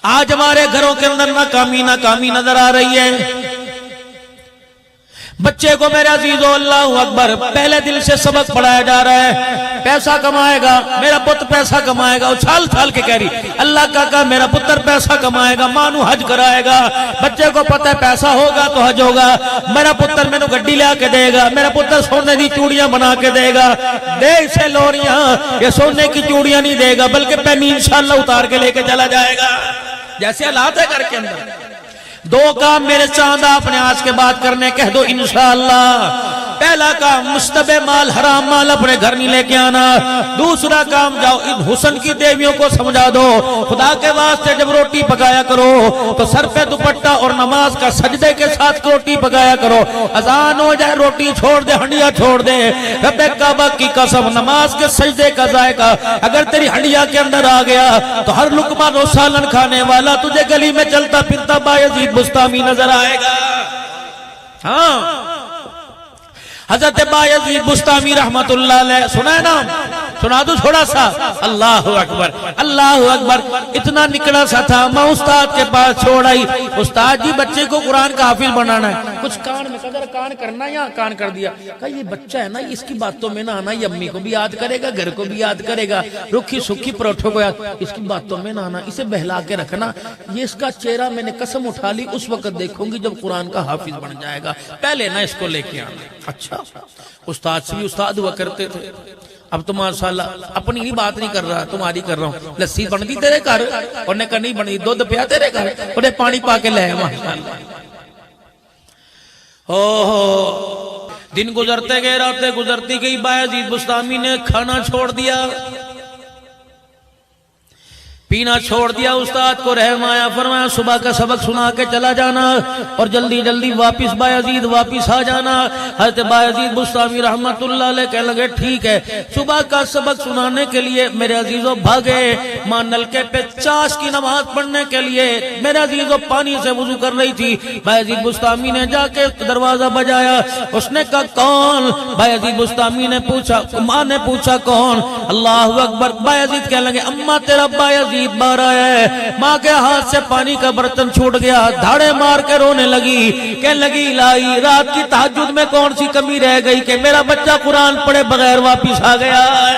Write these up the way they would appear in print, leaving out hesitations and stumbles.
آج ہمارے گھروں کے اندر ناکامی نظر آ رہی ہے. بچے کو میرے عزیزو اللہ اکبر پہلے دل سے سبق پڑھایا جا رہا ہے. پیسہ کمائے گا میرا پتر، پیسہ کمائے گا. اچھال چھال کے کہہ رہی اللہ کا کہا میرا پتر پیسہ کمائے گا، مانو حج کرائے گا. بچے کو پتہ ہے پیسہ ہوگا تو حج ہوگا. میرا پتر میں نے گڈی لیا کے دے گا، میرا پتر سونے کی چوڑیاں بنا کے دے گا. دے سے لوریاں، یہ سونے کی چوڑیاں نہیں دے گا بلکہ پہنی انشاءاللہ اتار کے لے کے چلا جائے گا. جیسے حالات ہے گھر کے اندر. دو کام میرے چاند اپنے آج کے بعد کرنے کہہ دو انشاءاللہ. پہلا کام مشتبہ مال، حرام مال اپنے گھر نہیں لے کے آنا. دوسرا کام جاؤ ان حسن کی دیویوں کو سمجھا دو خدا کے واسطے جب روٹی پکایا کرو تو سر پہ دوپٹہ اور نماز کا سجدے کے ساتھ روٹی پکایا کرو. اذان ہو جائے روٹی چھوڑ دے، ہنڈیا چھوڑ دے. رب کعبہ کی قسم نماز کے سجدے کا ذائقہ اگر تیری ہنڈیا کے اندر آ گیا تو ہر لقمہ و سالن کھانے والا تجھے گلی میں چلتا پھرتا بایزید بستامی نظر آئے گا. ہاں حضرت بایزید بستامی رحمت اللہ علیہ سنا ہے نام؟ سنا دو تھوڑا سا. اللہ اکبر اللہ اکبر. اتنا نکڑا سا تھا. میں استاد کے پاس چھوڑ آئی. استاد جی بچے کو قرآن کا حافظ بنانا ہے. کچھ کان میں قدر کان کرنا یا کان کر دیا. کہا یہ بچہ ہے نا اس کی باتوں میں نہ آنا. یہ امی کو بھی یاد کرے گا، گھر کو بھی یاد کرے گا، رکھی سکھی پروٹھوں کو یاد. اس کی باتوں میں نہ آنا، اسے بہلا کے رکھنا. یہ اس کا چہرہ میں نے قسم اٹھا لی اس وقت دیکھوں گی جب قرآن کا حافظ بن جائے گا. پہلے نہ اس کو لے کے آنا. اچھا استاد سے بھی استاد ہوا کرتے تھے. اب تو ماشاءاللہ اپنی ہی بات نہیں کر رہا، تمہاری کر رہا ہوں. لسی بن دی تیرے گھر؟ اور نے کہا نہیں بنی. دودھ پیا تیرے گھر؟ انہیں پانی پا کے لے ماشاءاللہ. دن گزرتے گئے، راتیں گزرتی گئی. بایزید بستامی نے کھانا چھوڑ دیا، پینا چھوڑ دیا. استاد کو رحم آیا، فرمایا صبح کا سبق سنا کے چلا جانا اور جلدی جلدی واپس بایزید واپس آ جانا. حضرت بایزید بستامی رحمت اللہ علیہ کہنے لگے ٹھیک ہے. صبح کا سبق سنانے کے لیے میرے عزیزوں بھاگے. ماں نلکے پہ چاش کی نماز پڑھنے کے لیے میرے عزیزوں پانی سے وضو کر رہی تھی. بایزید بستامی نے جا کے دروازہ بجایا. اس نے کہا کون؟ بایزید بستامی نے پوچھا، ماں نے پوچھا کون؟ اللہ اکبر. بایزید کہنے لگے اماں تیرا بایزید بار آیا ہے. ماں کے ہاتھ سے پانی کا برتن چھوٹ گیا، دھاڑے مار کے رونے لگی. کہنے لگی الہی رات کی تہجد میں کون سی کمی رہ گئی کہ میرا بچہ قرآن پڑھے بغیر واپس آ گیا ہے.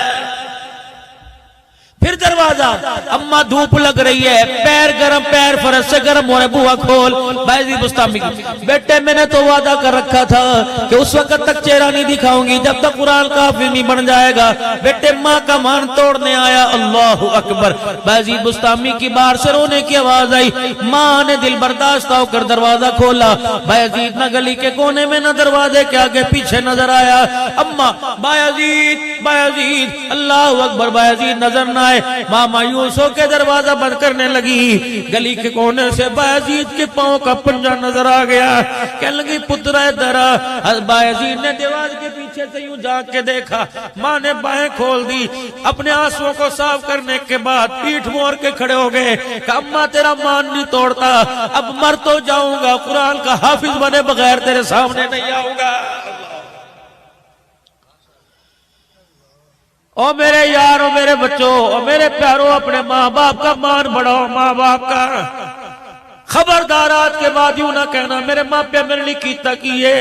پھر دروازہ، اماں دھوپ لگ رہی ہے، پیر گرم، پیر فرش سے گرم ہو رہے. بوا کھول. بایزید بستامی کی بیٹے میں نے تو وعدہ کر رکھا تھا کہ اس وقت تک چہرہ نہیں دکھاؤں گی جب تک قرآن کا حافظ نہیں بن جائے گا. بیٹے ماں کا مان توڑنے آیا. اللہ اکبر. بایزید بستامی کی باہر سے رونے کی آواز آئی. ماں نے دل برداشت ہو کر دروازہ کھولا. بایزید نہ گلی کے کونے میں نہ دروازے کے آگے پیچھے نظر آیا. اماں بایزید بایزید. اللہ اکبر. بایزید نظر نہ آئے. ماں مایوس ہو کے دروازہ بند کرنے لگی. گلی کے کونے سے بایزید کے پاؤں کا پنجہ نظر آ گیا. کہنے لگی پتر ادھر آ. بایزید نے دیوار کے پیچھے سے یوں جھانک کے دیکھا. ماں نے بائیں کھول دی. اپنے آنسوؤں کو صاف کرنے کے بعد پیٹھ موڑ کے کھڑے ہو گئے. کہ اماں تیرا مان نہیں توڑتا، اب مر تو جاؤں گا، قرآن کا حافظ بنے بغیر تیرے سامنے نہیں آؤں گا. او میرے یارو، میرے بچوں، او میرے پیاروں، اپنے ماں باپ کا مان بڑھاؤ. ماں باپ کا خبردار آج کے بعد یوں نہ کہنا میرے ماں پہ میرے لیے کیتا کیے.